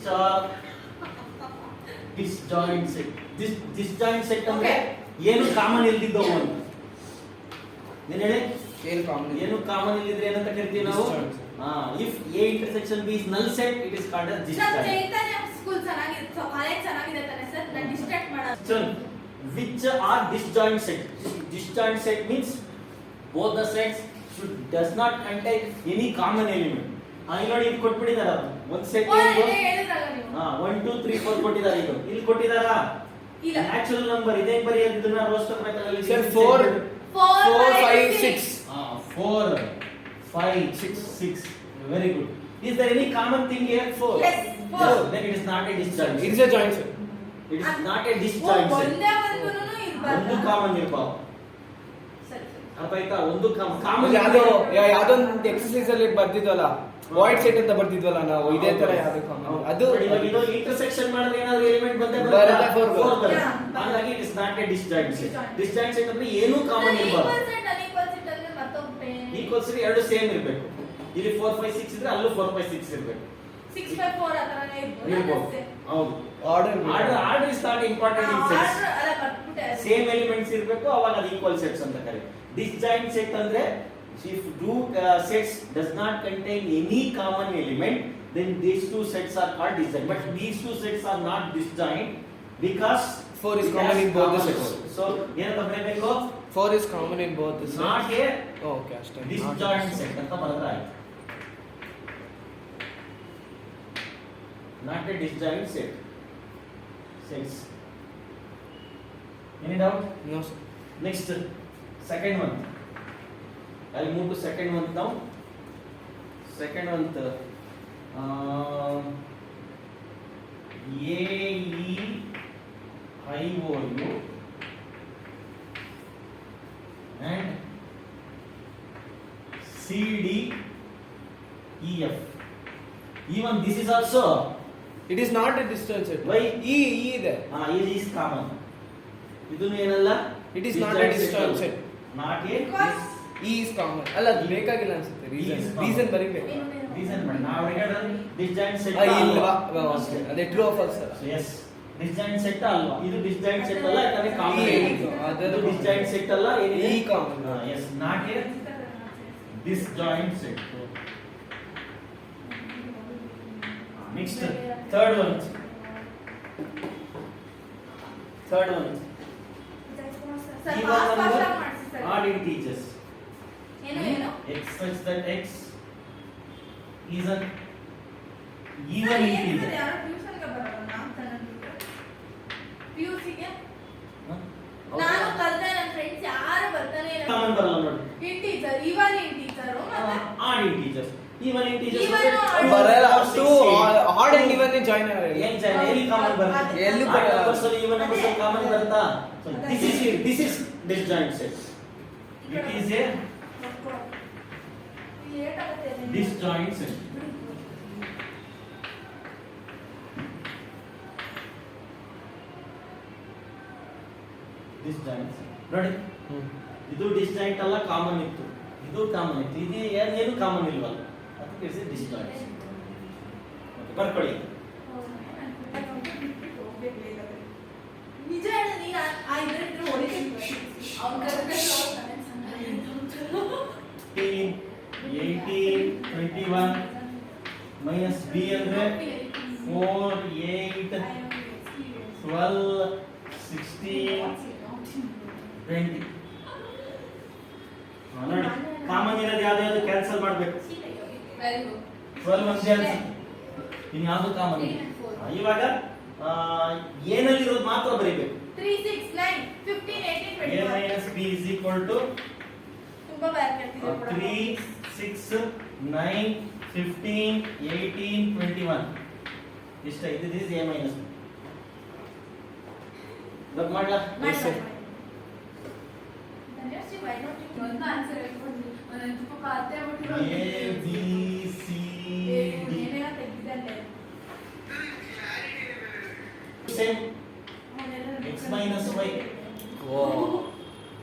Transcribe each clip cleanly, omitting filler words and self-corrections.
which are disjoint set. Disjoint set ಅಂದ್ರೆ ಏನು common ಇಲ್ದಿದ್ದವು ಅಂತ. ಏನು ಹೇಳಿ? ಏನು ಕಾಮನ್ ಇಲ್ಲದಿದ್ರೆ ಏನಂತ ಕರಿತೀವಿ ನಾವು? If A intersection B is null set, it is called as disjoint. Sir Chaitanya school ಚೆನ್ನಾಗಿದೆ, ಕಾಲೇಜ್ ಚೆನ್ನಾಗಿದೆ ತಾನೆ ಸರ್? ನಾನು ಡಿಸ್ಟ್ರಾಕ್ಟ್ ಮಾಡೋದು. So, which are disjoint set? Disjoint set means both the sets does not contain any common element. ಇಲ್ಲಿ ನೋಡಿ ಇದು ಕೊಟ್ಬಿಟ್ಟಿದ್ದಾರೆ ಒಂದು set ಏನು? ಹೇಳಿದ್ರಲ್ಲ ನೀವು. 1 2 3 4 ಕೊಟ್ಟಿದ್ದಾರೆ. ಇದು ಇಲ್ಲಿ ಕೊಟ್ಟಿದ್ದಾರಾ? ಇಲ್ಲ. ನ್ಯಾಚುರಲ್ ನಂಬರ್ ಇದೆ ಬರೆಯೋದು. ಇದನ್ನ roster method sir 4 5 6 4 5 6 very good. Is there any common thing here? 4. Yes, 4. Then it is not a disjoint. It is a joint set. It is not a disjoint set. ಒಂದೇ ಒಂದೂನು ಇರಬಾರ್ದು. ಒಂದು common ಇರಬೇಕು. ಸರಿ. ಅರ್ಥ ಆಯ್ತಾ? ಒಂದು ಕಾಮನ್ ಯಾವ್ದೋ ಒಂದು ಎಕ್ಸರ್ಸೈಸ್ ಅಲ್ಲಿ ಬರ್ದಿದ್ವಲ್ಲ, ವಾಯ್ಡ್ ಸೆಟ್ ಅಂತ ಬರ್ದಿದ್ವಲ್ಲ ನಾವು, ಇದೇ ತರ ಯಾವ್ದು ಕಾಮನ್ ಅದು ಇದು ಇಂಟರ್ಸೆಕ್ಷನ್ ಮಾಡಿದ್ರೆ ಏನಾದರೂ ಎಲಿಮೆಂಟ್ ಬಂದೇ ಬರುತ್ತೆ, ಬರುತ್ತೆ. 4 ಬರುತ್ತೆ. ಹಾಗಾಗಿ it is not A disjoint set. Disjoint set ಅಂದ್ರೆ ಏನು ಕಾಮನ್ ಇರಬಾರ್ದು. ಈಕ್ವಲ್ಸ್ ಎರಡು ಸೇಮ್ ಇರಬೇಕು. ಇಲ್ಲಿ 4 5 6 ಇದ್ರೆ ಅಲ್ಲೂ 4 5 6 ಇರಬೇಕು. 6 by 4 ಆತರನೇ ಇರಬಹುದು. ಹೌದು. Order order is not important in sets. Order ಅಲ್ಲ ಬರ್ಬಿಟ್ಟೆ. ಸೇಮ್ ಎಲಿಮೆಂಟ್ಸ್ ಇರಬೇಕು, ಅವಾಗ ಅದು ಈಕ್ವಲ್ ಸೆಟ್ಸ್ ಅಂತ ಕರೀತಾರೆ. ಡಿಸ್ಜಾಯಿಂಟ್ ಸೆಟ್ ಅಂದ್ರೆ if two sets does not contain any common element, then these two sets are called disjoint. But these two sets are not disjoint because 4 is common in both the sets. So ಏನಂತ ಬರೆಯಬೇಕು? 4 is common in both the sets. Not a Okay, ಅಷ್ಟೇ. disjoint set ಅಂತ ಬರೆದ್ರೆ ಆಯ್ತು. Not a disjoint set. Sets. Any doubt? No sir. Next, second one. I'll move to second one now. Second one, A E I O U and C D E F. Even this is also. It is not a disjoint set. Why? E ಇದೆ. E is common. ಇದನ್ನು ಏನಲ್ಲ? It is not a disjoint set. Not a. Because E is common. ಅಲ್ಲ ಅದು ಬೇಕಾಗಿಲ್ಲ ಅನ್ಸುತ್ತೆ. Reason ಬರೀಬೇಕು. Reason ಮಾಡಿ ನಾವು ಹೇಳಿದ್ರೆ disjoint set ಇಲ್ವಾ? ಓಕೆ. ಅದೇ ಟ್ರೂ ಆಫ್ ಫಾಲ್ಸ್ ಅಲ್ಲ. Yes. disjoint set ಅಲ್ವಾ? ಇದು disjoint set ಅಲ್ಲ, ಯಾಕಂದ್ರೆ ಕಾಮನ್ ಇದು ಅದರ disjoint set ಅಲ್ಲ, ಏನಿದೆ? E common. Yes, not a disjoint set. Next, third one. Sir Even fast number fast ಮಾಡ್ಸಿ ಸರ್. odd integers. ಏನು X such that X is an even integer. ಯಾರು tuition ಗೆ ಬರಲ್ಲ ನಾನು ತನಕ ಪಿಯುಸಿಗೆ ನಾನು ಕಲ್ತೆ ನನ್ನ ಫ್ರೆಂಡ್ಸ್ ಯಾರು ಬರ್ತಾನೆ ಇಲ್ಲ. ಕಾಮನ್ ಬರಲ್ಲ ನೋಡಿ. ಇಂಟಿಜರ್ ಇವನ್ ಇಂಟಿಜರ್ ಮತ್ತೆ odd integers. Even integers Even odd. ಬರಲ್ಲ. Two odd and even join ಆಗಲ್ಲ. ಏನ್ ಜಾಯಿನ್ ಎಲ್ಲಿ ಕಾಮನ್ ಬರುತ್ತೆ? ಎಲ್ಲೂ odd ಬರಲ್ಲ. numbers ಅಲ್ಲಿ even numbers ಅಲ್ಲಿ ಕಾಮನ್ ಬರುತ್ತಾ? So this is disjoint set. It is a disjoint set. disjoint set. ನೋಡಿ, ಇದು disjoint ಅಲ್ಲ, ಕಾಮನ್ ಇತ್ತು. ಇದು ಕಾಮನ್ ಇತ್ತು. ಇದು ಏನು ಕಾಮನ್ ಇಲ್ವಲ್ಲ, ಅದಕ್ಕೆ ಇದು disjoint set. Okay, ಬರ್ಕೊಳ್ಳಿ. ನಿಜ ಹೇಳಿ ನೀನು ಆ ಇದ್ರೆ ಹೊಡಿತೀನಿ ಅವ್ನ ಕರೆಕ್ಟ್ 18 21 minus b ಅಂದ್ರೆ 4 8 12 16 20. ನೋಡಿ, ಕಾಮನ್ ಇರೋದು ಯಾವ್ದು ಕ್ಯಾನ್ಸಲ್ ಮಾಡಬೇಕು. ವೆರಿ ಗುಡ್ 12 ಒಂದೇ ಅನ್ಸುತ್ತೆ, ಇನ್ನು ಯಾವುದು ಕಾಮನ್ ಇಲ್ಲ. ಇವಾಗ ಏನಲ್ಲಿರೋದು ಮಾತ್ರ ಬರೀಬೇಕು. 3 6 9 15 18 a 21 minus b is equal to ತುಂಬಾ ಬ್ಯಾಕ್ ಆಗ್ತಿದೆ 3 6 9 15 18 21. ಇಷ್ಟ ಇದು. This a minus b. But ಮಾಡ್ಲಾ? ಧನ್ಯಶ್ರೀ ವೈ ನಾಟ್ ಯು ಒಂದು ಆನ್ಸರ್ ಹೇಳ್ಕೊಂಡು ನಾನು ತುಂಬಾ ಪಾತೆ ಆಗ್ಬಿಟ್ಟಿರೋ a b c d ಏನೇನ ತೆಗ್ದಿದ್ದಲ್ಲೇ ಸೇಮ್ x minus y. ಓ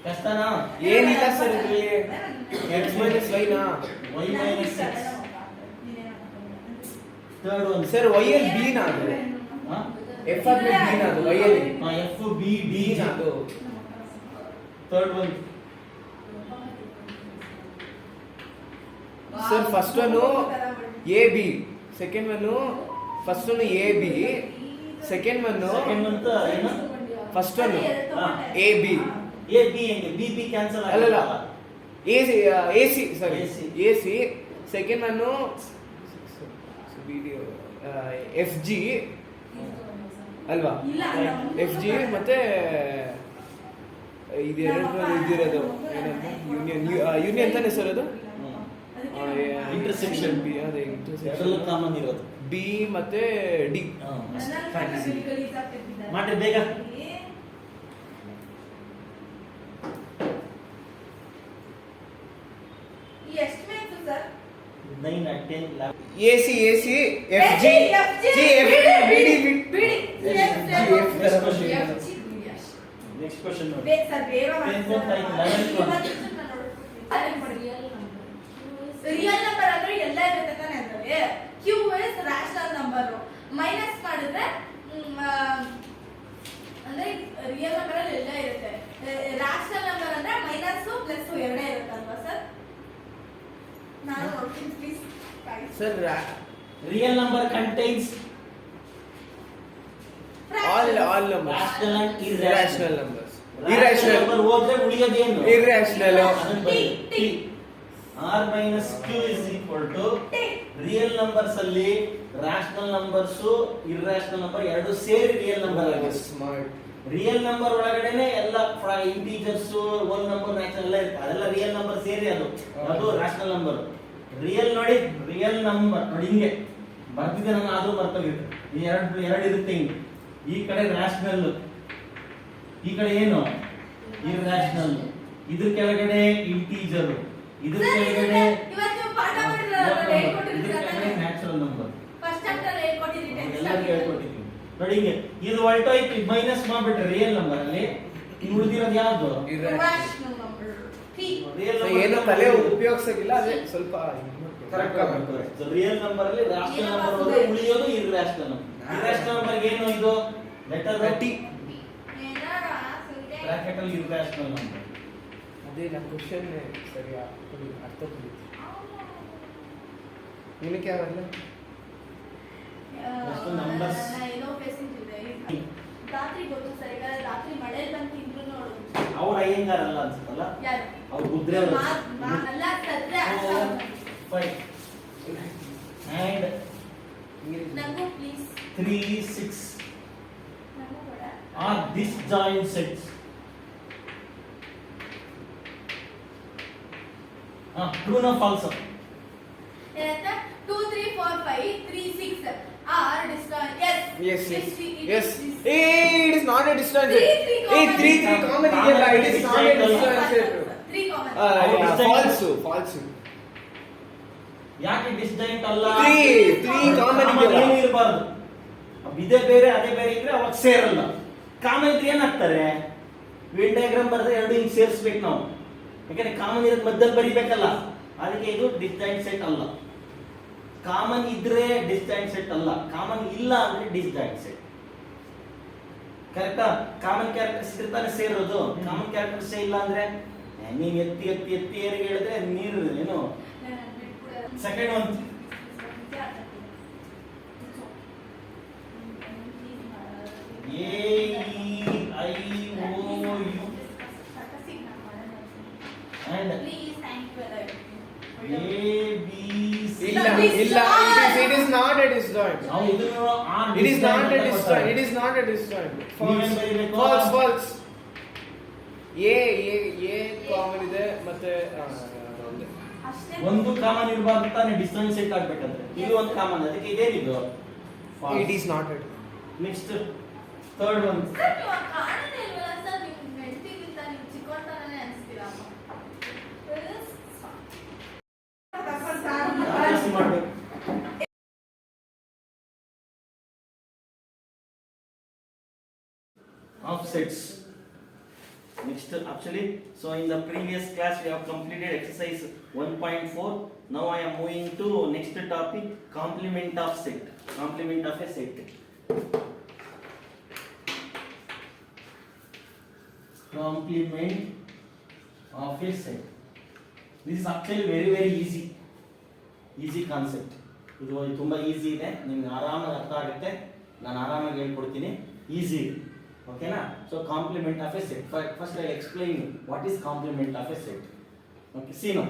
ಕಷ್ಟನಾ? ಏನಿಲ್ಲ ಸರ್ ಇಲ್ಲಿ. x minus y ನಾ y minus 6. Third one sir Y L B ನ ಅದು ಎಫ್ ಆದ್ಮೇಲೆ ಬಿ ನ ಅದು Y L F B D B ನ ಅದು third one sir first one A B second one first one A B second one second one ಏನು first one A B A B ಹೆಂಗೆ B B cancel ಅಲ್ಲಲ್ಲ A C sorry AC. A C second one F G ಅಲ್ವಾ F G ಮತ್ತೆ ಇದೆರಡರಲ್ಲಿ ಇದ್ದಿರೋದು ಏನಂತ union ತಾನೆ sir ಅದು Intersection. B ಅದೇ ಎರಡಲ್ಲೂ ಇಂಟರ್ಸೆಕ್ಷನ್ ಕಾಮನ್ ಇರೋದು ಬಿ ಮತ್ತೆ ಡಿ ಮಾಡ್ರಿ ಬೇಗ ಎಷ್ಟು ಬೇಕು sir 9 10 11 A C F G G F B D ಬಿಡಿ ನೆಕ್ಸ್ಟ್ ಕ್ವೆಶ್ಚನ್ ನೋಡಿ ಬೇಗ ಸರ್ ಬೇಗ ರಿಯಲ್ ನಂಬರ್ ಅಂದ್ರೆ ಎಲ್ಲ ಇರುತ್ತೆ ತಾನೆ ಅದರಲ್ಲಿ Q is rational number minus ಮಾಡಿದ್ರೆ ಅಂದ್ರೆ ರಿಯಲ್ ನಂಬರ್ ಅಲ್ಲಿ ಎಲ್ಲ ಇರುತ್ತೆ ರಾಷನಲ್ ನಂಬರ್ ಅಂದ್ರೆ ಮೈನಸ್ ಪ್ಲಸ್ ಎರಡೇ ಇರುತ್ತಲ್ವಾ ಸರ್ ನಾನು ನೋಡ್ತೀನಿ please sir real number contains all numbers rational and irrational irrational numbers irrational irrational number ಹೋದ್ರೆ ಉಳಿಯೋದೇನು irrational t r minus q is equal to real numbers ಅಲ್ಲಿ ರಾಷನಲ್ ನಂಬರ್ಸ್ ಇರ್ರಾಷನಲ್ ನಂಬರ್ ಎರಡು ಸೇರಿ real number ಆಗಿದೆ smart real number ಒಳಗಡೆನೆ ಎಲ್ಲ integers whole number natural ಎಲ್ಲ ಇರುತ್ತೆ ಅದೆಲ್ಲ ರಿಯಲ್ ನಂಬರ್ ಸೇರಿ ಅದು ರಾಷನಲ್ ನಂಬರ್ ರಿಯಲ್ ನೋಡಿ ರಿಯಲ್ ನಂಬರ್ ನೋಡಿ ಹಿಂಗೆ ಬರ್ತಿದ್ದೆ ನಾನು ಆದ್ರೂ ಮರ್ತೋಗಿದ್ದೆ ಈ ಎರಡು ಇರುತ್ತೆ ಹಿಂಗೆ ಈ ಕಡೆ ರಾಷನಲ್ ಈ ಕಡೆ ಏನು ಇರ್ರಾಷನಲ್ ಇದ್ರ ಕೆಳಗಡೆ ಇಂಟೀಜರ್ ಇದ್ರ ಕೆಳಗಡೆ ಇವತ್ತು ಪಾಠ ಮಾಡಿದ್ರಲ್ಲ ಇದ್ರ ಹೇಳ್ಕೊಟ್ಟಿದ್ದೀರಾ ಕೆಳಗಡೆ ನ್ಯಾಚುರಲ್ ನಂಬರ್ ಫಸ್ಟ್ ಚಾಪ್ಟರ್ ಹೇಳ್ಕೊಟ್ಟಿದ್ದೀರಿ ಎಲ್ಲರಿಗೂ ಹೇಳ್ಕೊಟ್ಟಿದ್ದೀನಿ ನೋಡಿ ಹಿಂಗೆ ಇದು ಹೊರಟೋಯ್ತು ಮೈನಸ್ ಮಾಡ್ಬಿಟ್ರೆ ರಿಯಲ್ ನಂಬರ್ ಅಲ್ಲಿ ಇನ್ನು ಉಳಿದಿರೋದು ಯಾವ್ದು ರಾಷನಲ್ ನಂಬರ್ p ರಿಯಲ್ ಏನು ತಲೆ ಉಪಯೋಗಿಸಕ್ಕಿಲ್ಲ ಅದೇ ಸ್ವಲ್ಪ ಕರೆಕ್ಟ್ ರಿಯಲ್ ನಂಬರ್ ಅಲ್ಲಿ ರಾಷನಲ್ ನಂಬರ್ ಹೋದ್ರೆ ಉಳಿಯೋದು ಇರ್ರಾಷನಲ್ ನಂಬರ್ ಇರ್ರಾಷನಲ್ ನಂಬರ್ ಏನು ಇದು ಲೆಟರ್ ಟಿ ಬ್ರಾಕೆಟ್ ಅಲ್ಲಿ ಇರ್ರಾಷನಲ್ ನಂಬರ್ ಅದೇ ನನ್ನ ಕ್ವಶನ್ ಸರಿ ಅರ್ಥ ಏನಕ್ಕೆ ಯಾವಲ್ಲ ಎಷ್ಟು numbers? ಏನೋ ಪೇಸೆಂಟ್ ಇದೆ ರಾತ್ರಿ ಗೊತ್ತು ಸರ್ ಈಗ ರಾತ್ರಿ ಮಳೆ ಬಂದು ತಿಂದ್ರು ನೋಡು ಅವ್ರ ಅಯ್ಯಂಗಾರ್ ಅಲ್ಲ ಅನ್ಸುತ್ತಲ್ಲ ಯಾರು ಅವ್ರು ಗುದ್ರೆ ಅವರು ಅಲ್ಲ ಸದ್ರೆ ಫೈವ್ ಅಂಡ್ ನಂಗೂ ಪ್ಲೀಸ್ 3 6 ನಂಗೂ ಕೂಡ are disjoint sets true or false ಏನಂತ 2 3 4 5 3 6 are disjoint yes yes it is not a disjoint set 3 common ಇದೆಯಲ್ಲ it is not a disjoint set 3 common false ಯಾಕೆ ಡಿಸ್ಜಾಯಿಂಟ್ ಅಲ್ಲ 3 ಕಾಮನ್ ಇದೆಯಲ್ಲ ಏನು ಇರಬಾರ್ದು ಇದೇ ಬೇರೆ ಅದೇ ಬೇರೆ ಇದ್ರೆ ಅವಾಗ ಸೇರಲ್ಲ ಕಾಮನ್ ಇದ್ರೆ ಏನಾಗ್ತಾರೆ ವೆನ್ ಡಯಾಗ್ರಾಮ್ ಬರೆದ್ರೆ ಎರಡು ಹಿಂಗ್ ಸೇರಿಸ್ಬೇಕು ನಾವು ಯಾಕಂದ್ರೆ ಕಾಮನ್ ಇರೋದ್ ಮಧ್ಯದಲ್ಲಿ ಬರಿಬೇಕಲ್ಲ ಅದಕ್ಕೆ ಇದು ಡಿಸ್ಜಾಯಿಂಟ್ ಸೆಟ್ ಅಲ್ಲ ಕಾಮನ್ ಇದ್ರೆ ಡಿಸ್ಜಾಯಿಂಟ್ ಸೆಟ್ ಅಲ್ಲ ಕಾಮನ್ ಇಲ್ಲ ಅಂದ್ರೆ ಡಿಸ್ಜಾಯಿಂಟ್ ಸೆಟ್ ಕರೆಕ್ಟಾ ಕಾಮನ್ ಕ್ಯಾರೆಕ್ಟರ್ಸ್ ಇರ್ತಾನೆ ಸೇರೋದು ಕಾಮನ್ ಕ್ಯಾರೆಕ್ಟರ್ಸ್ ಇಲ್ಲ ಅಂದ್ರೆ ನೀನ್ ಎತ್ತಿ ಎತ್ತಿ ಎತ್ತಿ ಏರಿಗೆ ಹೇಳಿದ್ರೆ ನೀರು ಏನು second one A-E-I-O-U and A-B-C ಇಲ್ಲ it is not a disjoint ನಾವು ಇದನ್ನು it is not a disjoint it is not a disjoint ನೀವೇನ್ ಬರೀಬೇಕು? false a ಕಾಮನ್ ಇದೆ ಮತ್ತೆ ಒಂದು ಕಾಮನ್ ಇರಬಾರ್ದು ತಾನೆ ಡಿಸ್ಟೆನ್ಸ್ ಸೆಟ್ ಆಗ್ಬೇಕಂದ್ರೆ ಇದು ಒಂದು ಕಾಮನ್ ಅದಕ್ಕೆ ಇದೇನಿದು it is not a next third one sir ನೀವು ಕಾಣದೇ ಇಲ್ವಲ್ಲ ಸರ್ ನೀವು ಮೆಂಟಿಗಿಂತ ನೀವು ಚಿಕ್ಕೋತನನೇ ಅನಿಸ್ತೀರಾ ಜಾಸ್ತಿ ಮಾಡ್ಬೇಕು offsets Next, actually, so in the previous class we have completed exercise 1.4. Now I am moving to next topic, complement of set. Complement of a set. Complement of a set. This is actually very easy concept. ಇದು ತುಂಬ easy ಇದೆ, ನಿಮ್ಗೆ ಆರಾಮಾಗಿ ಅರ್ಥ ಆಗುತ್ತೆ. ನಾನು ಆರಾಮಾಗಿ ಹೇಳ್ಕೊಡ್ತೀನಿ, ಈಸಿ ಇದೆ. ಓಕೆನಾ? So complement of a set. First I explain what is complement of a set. Okay, see no.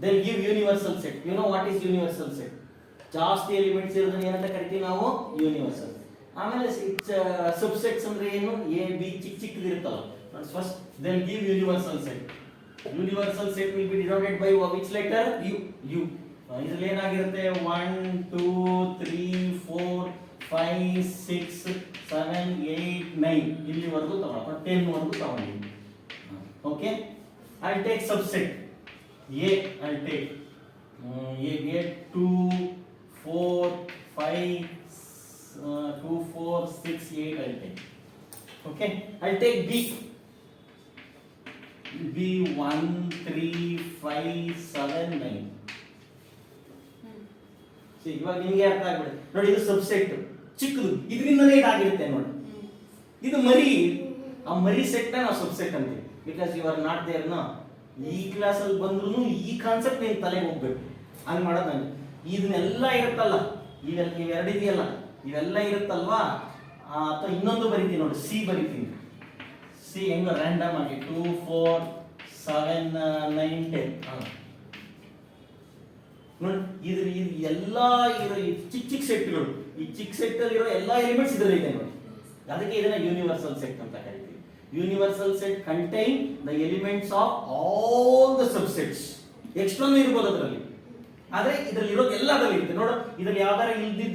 Then give universal set. You know what is universal set? ಜಾಸ್ತಿ ಎಲಿಮೆಂಟ್ಸ್ ಇರೋದನ್ನ ಏನಂತ ಕರಿತೀವಿ ನಾವು? ಯೂನಿವರ್ಸಲ್. ಆಮೇಲೆ ಸಬ್ಸೆಟ್ಸ್ ಅಂದ್ರೆ ಏನು? ಎ ಬಿ ಚಿಕ್ಕದಿರುತ್ತಲ್ಲ. First then give universal set. Universal set will be denoted by which letter? U. ಇದರಲ್ಲಿ ಏನಾಗಿರುತ್ತೆ? 1 2 3 4 5 6 7 8 9 ಇಲ್ಲಿವರೆಗೂ ತಗೊಳ್ಳೋಣ, 10 ವರೆಗೂ ತಗೊಂಡಿದ್ದೀನಿ. Okay, I take subset A. I take A 2 4 5 2 4 6 8. I take. Okay, I take B. B 1 3 5 7 9. ಇವಾಗ ನಿಮ್ಗೆ ಅರ್ಥ ಆಗ್ಬಿಡುತ್ತೆ ನೋಡಿ. ಇದು ಸಬ್ಸೆಟ್ ಚಿಕ್ಕದು, ಇದರಿಂದಲೇ ಇದಾಗಿರುತ್ತೆ ನೋಡಿ. ಇದು ಮರಿ, ಆ ಮರಿ ಸೆಟ್ ನಾವು ಸಬ್ಸೆಟ್ ಅಂತೀವಿ. Because you are not there no. ಈ ಕ್ಲಾಸ್ ಅಲ್ಲಿ ಬಂದ್ರು ಈ ಕಾನ್ಸೆಪ್ಟ್ ನಿನ್ ತಲೆಗೆ ಹೋಗ್ಬೇಕು. ಹಂಗ್ ಮಾಡೋದು ನಂಗೆ. ಇದನ್ನೆಲ್ಲ ಇರುತ್ತಲ್ಲ, ಇವೆರಡು ಇದೆಯಲ್ಲ, ಇವೆಲ್ಲ ಇರುತ್ತಲ್ವಾ? ಅಥವಾ ಇನ್ನೊಂದು ಬರಿತೀನಿ ನೋಡಿ, ಸಿ ಬರಿತೀನಿ. ಸಿ ಹೆಂಗ ರ್ಯಾಂಡಮ್ ಆಗಿ 2 4 7 9 10 ನೋಡಿ. ಇದು ಎಲ್ಲ ಇರೋ ಚಿಕ್ಕ ಸೆಟ್ಗಳು, ಈ ಚಿಕ್ಕ ಸೆಟ್ ಅಲ್ಲಿ ಇರೋ ಎಲ್ಲ ಎಲಿಮೆಂಟ್ಸ್ ಇದರಲ್ಲಿ ಇದೆ ನೋಡಿ. ಅದಕ್ಕೆ ಇದನ್ನ ಯೂನಿವರ್ಸಲ್ ಸೆಟ್ ಅಂತ ಕರಿತೀವಿ. Universal set contain the elements of all the subsets. ಎಕ್ಸ್ಟ್ರಾನು ಇರ್ಬೋದು ಅದರಲ್ಲಿ, ಆದ್ರೆ ಇದರಲ್ಲಿ ಇರೋದು ಎಲ್ಲ ಅದರಲ್ಲಿ ಇರುತ್ತೆ ನೋಡು. ಇದರಲ್ಲಿ ಯಾವ್ದಾರ ಇಲ್ದಿದ್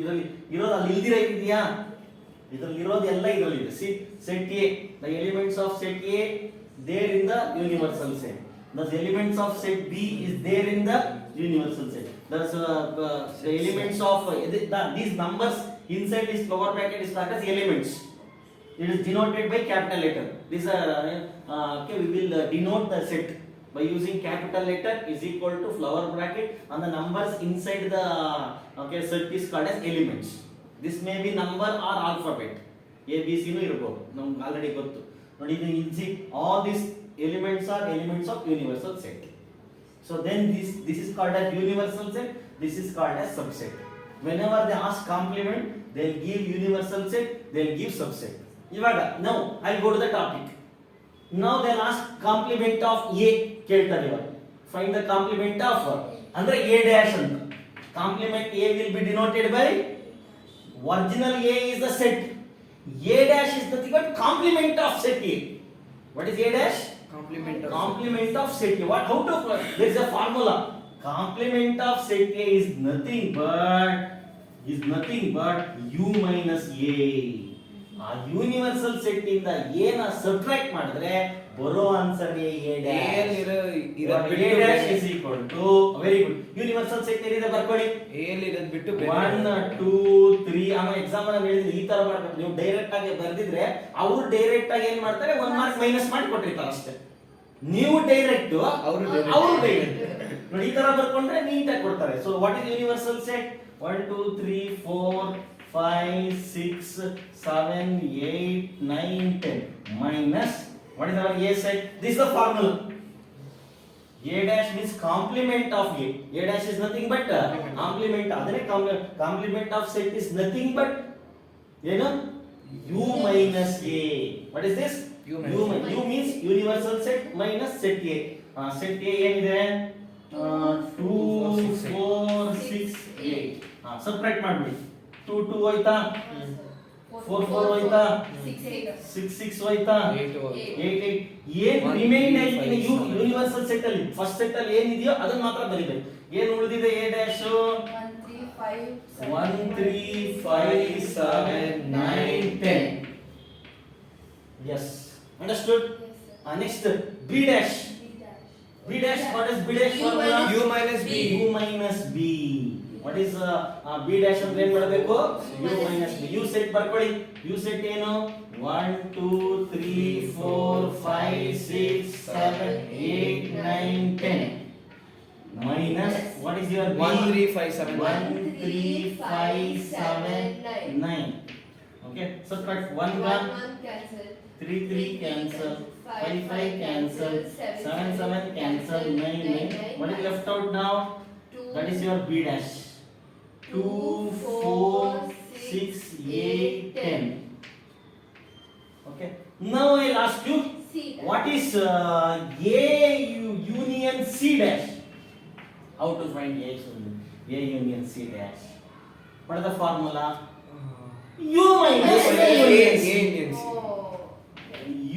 ಇದರಲ್ಲಿ ಇರೋದು ಅಲ್ಲಿ ಇಲ್ದಿರ ಇದೆಯಾ? ಇದರಲ್ಲಿ ಇರೋದು ಎಲ್ಲ ಇದರಲ್ಲಿ ಇದೆ. See set A, the elements of set A there in the universal set. The elements of set B is there in the universal set. Thus, the elements of these numbers inside this flower bracket is called as elements. It is denoted by capital letter. These are okay. We will denote the set by using capital letter is equal to flower bracket, and the numbers inside the set is called as elements. This may be number or alphabet. A B C nu irbodu. Namge already gottu. Nodi idu all these elements are elements of universal set. So then this is called as universal set, this is called as subset. Whenever they ask complement, they'll give universal set, they'll give subset. Ivaga now I'll go to the topic. Now they'll ask complement of A keltare ivaga. Find the complement of andre A dash anta. Complement A will be denoted by original A is the set. A dash is nothing but complement of set A. What is A dash? Complement of set A. What? How to? There is a formula. Complement of set A is nothing but U minus A. ಆ universal set ಇಂದ A ನ subtract ಮಾಡಿದ್ರೆ ಬರೋ answer A dash. A dash is equal to very good. Universal set ಏನಿದೆ ಬರ್ಕೊಳ್ಳಿ. A ಅಲ್ಲಿ ಇರೋದು ಬಿಟ್ಟು 1 2 3. ಆಮೇಲೆ ಎಕ್ಸಾಮ್ ಅಲ್ಲಿ ಹೇಳಿದ್ರೆ ಈ ತರ ಮಾಡ್ಬೇಕು. ನೀವು ಡೈರೆಕ್ಟ್ ಆಗಿ ಬರ್ದಿದ್ರೆ ಅವರು ಡೈರೆಕ್ಟ್ ಆಗಿ ಏನ್ ಮಾಡ್ತಾರೆ, 1 ಮಾರ್ಕ್ ಮೈನಸ್ ಮಾಡಿ ಕೊಟ್ಟಿರ್ತಾರೆ ಅಷ್ಟೇ. ನೀವು ಡೈರೆಕ್ಟ್, ಅವರು ಡೈರೆಕ್ಟ್ ನೋಡಿ. ಈ ತರ ಬರ್ಕೊಂಡ್ರೆ ನೀಟಾಗಿ ಕೊಡ್ತಾರೆ. So what is universal set? 1 2 3 4 5 6 7 8 9 10 minus what is our A set? This is the formula. A dash means complement of A. A dash is nothing but complement. Adane complement of set is nothing but U minus A. What is this? U means universal set minus set A. Set A ಏನಿದೆ? 2 4 6 8. Subtract ಮಾಡ್ಬಿಡಿ. 2 2 ಹೋಯ್ತಾ? 4 4 ಹೋಯ್ತಾ? 6 6 ಹೋಯ್ತಾ? 8 8. ಏನ್ remain ಆಗಿದೆ universal set ಅಲ್ಲಿ? First set ಅಲ್ಲಿ ಏನಿದೆಯೋ ಅದನ್ನ ಮಾತ್ರ ಬರಿಬೇಕು. ಏನು ಉಳಿದಿದೆ? A dash 1 3 5 7 9 10. Yes, understood? Next B dash. B dash, what is B dash formula? U minus B. U minus B. What is B dash ಅಂದ್ರೆ ಏನ್ ಮಾಡಬೇಕು U minus B. U set ಬರ್ಕೊಳ್ಳಿ. ಯು ಸೆಟ್ ಏನು 1 2 3 4 5 6 7 8 9 10 minus what is your b? 1 3 5 7 1 3 5 7 9. Okay, subtract 1 gone, 3 3 cancel, 5 5 cancel, 7 7 cancel, 9 9. What is left out now? That is your b dash. 2 4 6 8 10. Okay, now I'll ask you what is union c dash. How to find a union c dash? What is the formula? U minus a union c.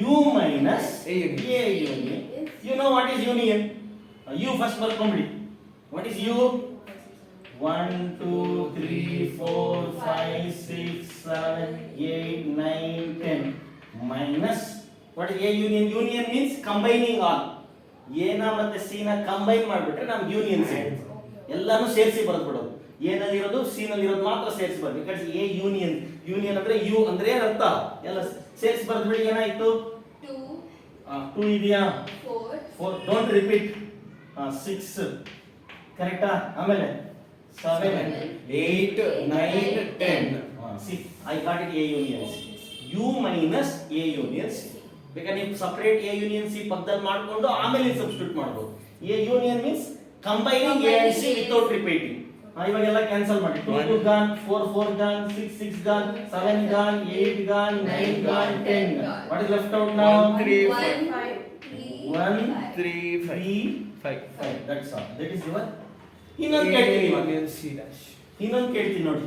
U minus A union. A union. You know what is union? U first ಬರ್ಕೊಂಬಿಡಿ. What is U? 1 2 3 4 5 6 7 8 9 10 minus what is A union? Union means combining all. A ನ ಮತ್ತೆ C ನ combine ಮಾಡಿಬಿಟ್ರೆ ನಮ್ಗೆ union ಸಿಗುತ್ತೆ. ಎಲ್ಲಾನು ಸೇರಿಸಿ ಬರೆದ್ಬಿಡೋದು. A ನಲ್ಲಿ ಇರೋದು C ನಲ್ಲಿ ಇರೋದು ಮಾತ್ರ ಸೇರಿಸಿ ಬರಬೇಕು. Because A union. ಯೂನಿಯನ್ ಅಂದ್ರೆ U ಅಂದ್ರೆ ಏನರ್ಥ? ಎಲ್ಲ ಸೇರಿಸಿ ಬರೆದ್ಬಿಡಿ. ಏನಾಯ್ತು? 2 ಇದೆಯಾ? 4 ಡೋಂಟ್ ರಿಪೀಟ್. 6 ಕರೆಕ್ಟಾ? ಆಮೇಲೆ 7 8 9 10. See, I got it. A union C. U minus A union C. ಬೇಕಾದ್ರೆ ನೀವು ಸಪರೇಟ್ A union C ಪಕ್ಕದಲ್ಲಿ ಮಾಡ್ಕೊಂಡು ಆಮೇಲೆ ಸಬ್ಸ್ಟಿಟ್ಯೂಟ್ ಮಾಡಬಹುದು. A union means combining A and C without repeating. ಇವಾಗೆಲ್ಲ ಕ್ಯಾನ್ಸಲ್ ಮಾಡಿ. 2 2 gone, 4 4 gone, 6 6 gone, 7 gone, 8 gone, 9 gone, 10 gone. What is left out now? 1 3 5 1 3 3 5 5. That's all. That is your ಇನ್ನೊಂದು ಕೇಳ್ತೀನಿ ಇವಾಗ. union c dash. ಇನ್ನೊಂದು ಕೇಳ್ತೀನಿ ನೋಡಿ.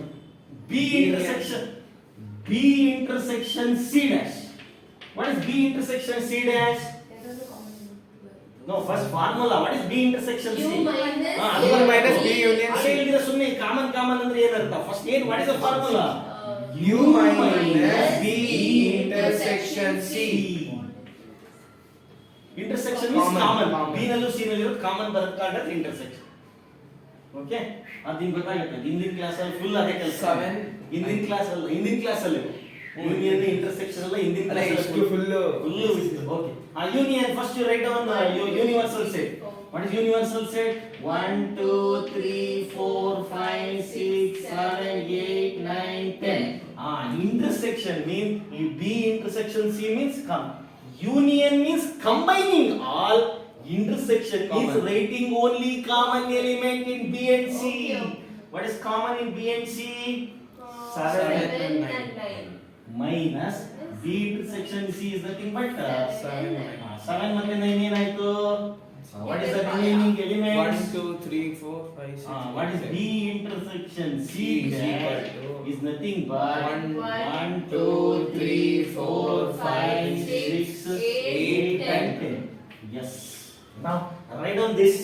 B intersection C dash. What is B intersection C dash? No, first formula. What is B intersection C? U minus U minus B union C. ಅದೇ ಹೇಳಿದ್ರೆ ಸುಮ್ಮನೆ common ಅಂದ್ರೆ ಏನರ್ಥ? ಫಸ್ಟ್ ಏನು what is the formula? U minus B intersection C. Intersection means Common. common. B ನಲ್ಲೂ C ನಲ್ಲಿರೋ common ಬರಬೇಕಾದ್ರೆ intersection. Okay, ಅದು ನಿಮ್ಗೆ ಗೊತ್ತಾಗುತ್ತೆ. ಹಿಂದಿನ ಕ್ಲಾಸ್ ಅಲ್ಲಿ ಫುಲ್ ಅದೇ ಕೆಲಸ. 7 ಹಿಂದಿನ ಕ್ಲಾಸ್ ಅಲ್ಲಿ ಯೂನಿಯನ್ ಇಂಟರ್ಸೆಕ್ಷನ್ ಎಲ್ಲ ಹಿಂದಿನ ಅಲ್ಲ, ಕ್ಲಾಸ್ ಇಷ್ಟು full okay. Union first you write down universal set. What is universal set? 1 2 3 4 5 6 7 8 9 10. Intersection means B intersection C means come. Union means combining all. Intersection means Common. writing only common element in B and C. Okay. What is common in B and C? 7 7 and and 9. Minus B intersection C is nothing but 7 7 ಮತ್ತೆ 9 ಏನಾಯ್ತು? What is the remaining element? 1 2 3 4 5 6 What is B intersection C is equal dash to is nothing but 1 2 3 4 5 6 8 and 10. Yes. Now write down this.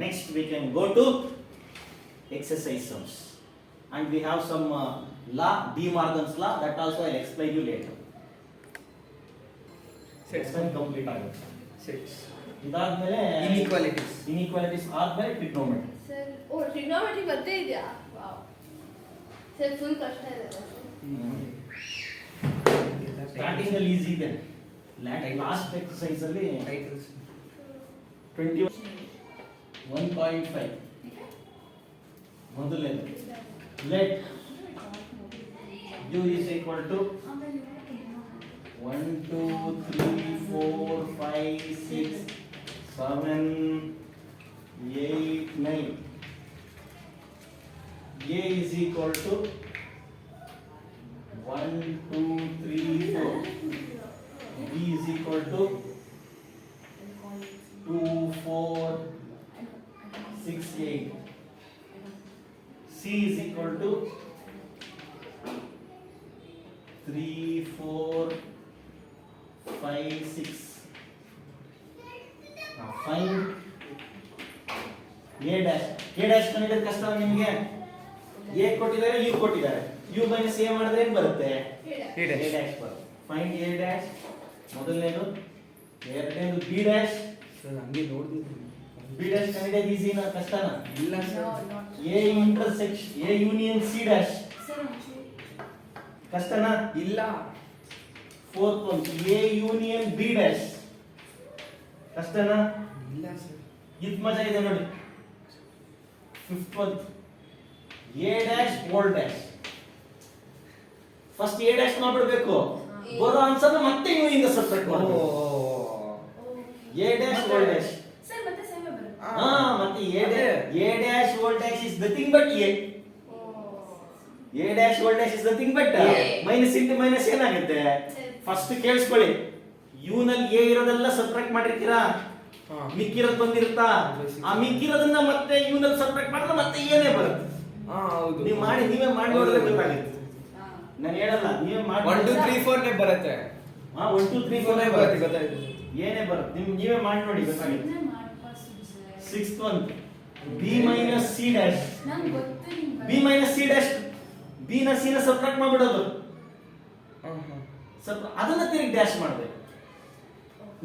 Next we can go to exercise sums, and we have some law, De Morgan's law, that also I'll explain you later. Explain complete ಆಗುತ್ತೆ. 6 ಇದಾದ್ಮೇಲೆ inequalities ಆದ್ಮೇಲೆ trigonometry. Sir trigonometry ಬರ್ತಾ ಇದೆಯಾ? Wow sir full ಕಷ್ಟ ಇದೆ sir. Starting ಅಲ್ಲಿ easy ಇದೆ. Last exercise ಅಲ್ಲಿ ಟೈಟಲ್ಸ್ 21.5 ಮೊದಲನೇದು. Let u is equal to 1 2 3 4 5 6 7 8 9. A is equal to 1 2 3 4. B is equal to 2 4 6 8. C is equal to 3 4 5 6. Now find A dash. A dash ಕಂಡಿಡಿದ ಕಷ್ಟ ನಿಮಗೆ. A ಕೊಟ್ಟಿದ್ದಾರೆ, U ಕೊಟ್ಟಿದ್ದಾರೆ. U minus A ಮಾಡಿದ್ರೆ ಏನು ಬರುತ್ತೆ? A dash. A dash ಬರುತ್ತೆ. Find A dash. ಮೊದಲನೇದು, ಎರಡನೇದು B dash. ಸರ್ ಹಂಗೆ ನೋಡ್ದಿದ್ದೀನಿ. ಬಿ ಡ್ಯಾಶ್ ಕಂಡಿಡಿಯೋದು ಈಸಿನಾ ಕಷ್ಟನಾ? ಇಲ್ಲ No, sir. not. A intersection A union C dash Sir, ಒಂಚೂರು. ಕಷ್ಟನಾ? ಇಲ್ಲ. Fourth one A union B dash ಕಷ್ಟನಾ? ಇಲ್ಲ ಸರ್. ಇದು ಮಜಾ ಇದೆ ನೋಡಿ. Fifth one A dash whole dash. First A dash ಮಾಡ್ಬಿಡ್ಬೇಕು, ಬರೋ ಆನ್ಸರ್ ಮತ್ತೆ ಯು ಇಂದ ಸಬ್ಟ್ರಾಕ್ಟ್ ಮಾಡಬೇಕು. A dash whole dash. Sir, ಮತ್ತೆ same ಬರುತ್ತೆ. ಹಾ ಮತ್ತೆ A dash whole dash is nothing but A. A dash whole dash is nothing but minus into minus ಏನಾಗುತ್ತೆ? ಫಸ್ಟ್ ಕೇಳಿಸ್ಕೊಳ್ಳಿ, ಯು ನಲ್ಲಿ ಎ ಇರೋದೆಲ್ಲ ಸಬ್ಟ್ರಾಕ್ಟ್ ಮಾಡಿರ್ತೀರಾ, ಹಾ. ಮಿಕ್ಕಿರೋದು ಬಂದಿರುತ್ತಾ, ಆ ಮಿಕ್ಕಿರೋದನ್ನ ಮತ್ತೆ ಯು ನಲ್ಲಿ ಸಬ್ಟ್ರಾಕ್ಟ್ ಮಾಡಿದ್ರೆ ಮತ್ತೆ ಏನೇ ಬರುತ್ತೆ. ಹಾ ಹೌದು. ನೀವೇ ಮಾಡಿ ನೋಡಿದ್ರೆ ಗೊತ್ತಾಗುತ್ತೆ. ಹಾ. ನಾನು ಹೇಳಲ್ಲ, ನೀವೇ ಮಾಡಿ 1 2 3 4 ನೇ ಬರುತ್ತೆ. ಹಾ 1 2 3 4 ಬರುತ್ತೆ, ಗೊತ್ತಾಯ್ತು. ಏನೇ ಬರುತ್ತೆ ನೀವೇ ಮಾಡಿ ನೋಡಿ ಗೊತ್ತಾಗುತ್ತೆ. ಸುಮ್ನೆ ಮಾಡ್ಕೊಳ್ಸಿ sir. Sixth one B minus C dash. ನಂಗ್ ಗೊತ್ತು ನಿಮ್ಗೆ. B minus C dash, B ನ ಸಿ ನ ಸಬ್ಟ್ರಾಕ್ಟ್ ಮಾಡ್ಬಿಡೋದು, ಹಾ ಹಾ. ಸ್ವಲ್ಪ ಅದನ್ನ ತಿರುಗಿ ಡ್ಯಾಶ್ ಮಾಡಬೇಕು.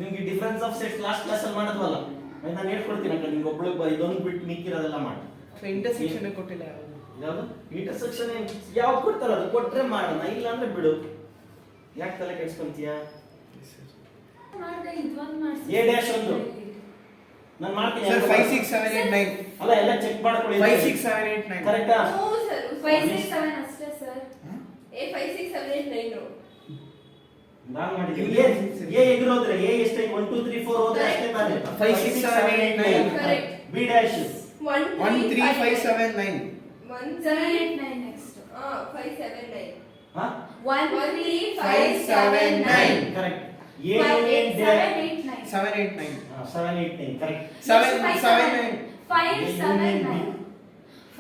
ನಿಮ್ಗೆ difference of sets last class ಅಲ್ಲಿ ಮಾಡೋದ್ವಲ್ಲ, ನಾನು ಹೇಳ್ಕೊಡ್ತೀನಿ ಅಕ್ಕ, ನಿಮ್ಗೆ ಒಬ್ಳಿಗೆ ಇದೊಂದು ಬಿಟ್ಟು ಮಿಕ್ಕಿರೋದೆಲ್ಲ ಮಾಡಿ. ಸೊ ಇಂಟರ್ಸೆಕ್ಷನ್ ಕೊಟ್ಟಿಲ್ಲ ಯಾವುದು? ಯಾವುದು ಇಂಟರ್ಸೆಕ್ಷನ್ ಯಾವ್ದು ಕೊಡ್ತಾರ ಅದು ಕೊಟ್ರೆ ಮಾಡೋಣ, ಇಲ್ಲ ಅಂದ್ರೆ ಬಿಡು. ಯಾಕೆ ತಲೆ ಕೆಡ್ಸ್ಕೊಂತೀಯ? ಮಾಡ್ದೆ, ಇದೊಂದ್ ಮಾಡ್ಸಿ. ಎ ಡ್ಯಾಶ್ ಒಂದು ನಾನು ಮಾಡ್ತೀನಿ. ಸರ್ 5 6 7 8 9. ಅಲ್ಲ ಎಲ್ಲ ಚೆಕ್ ಮಾಡ್ಕೊಳ್ಳಿ. 5 6 7 8 9. ಕರೆಕ್ಟಾ? No, sir. 5 6 7 ಅಷ್ಟೇ ಸರ್. A 5 6 7 8 9 no. ನಾನು ಮಾಡಿದ್ದೀನಿ. ಎ ಎದುರೋದ್ರೆ ಎ ಎಷ್ಟೇ 1 2 3 4 ಹೋದ್ರೆ ಅಷ್ಟೇ ತಾನೆ. 5 6 7 8 9. Correct. Be dash 1 3 5 7 9. 1 7 3 8 9 next. 5 7 9. ಹಾ 1 3 5 7 9. Correct. A 5 union 8 dash 7 8 9. 7 8 9. 7 8 9 correct. 7 7 9. 5 7 9.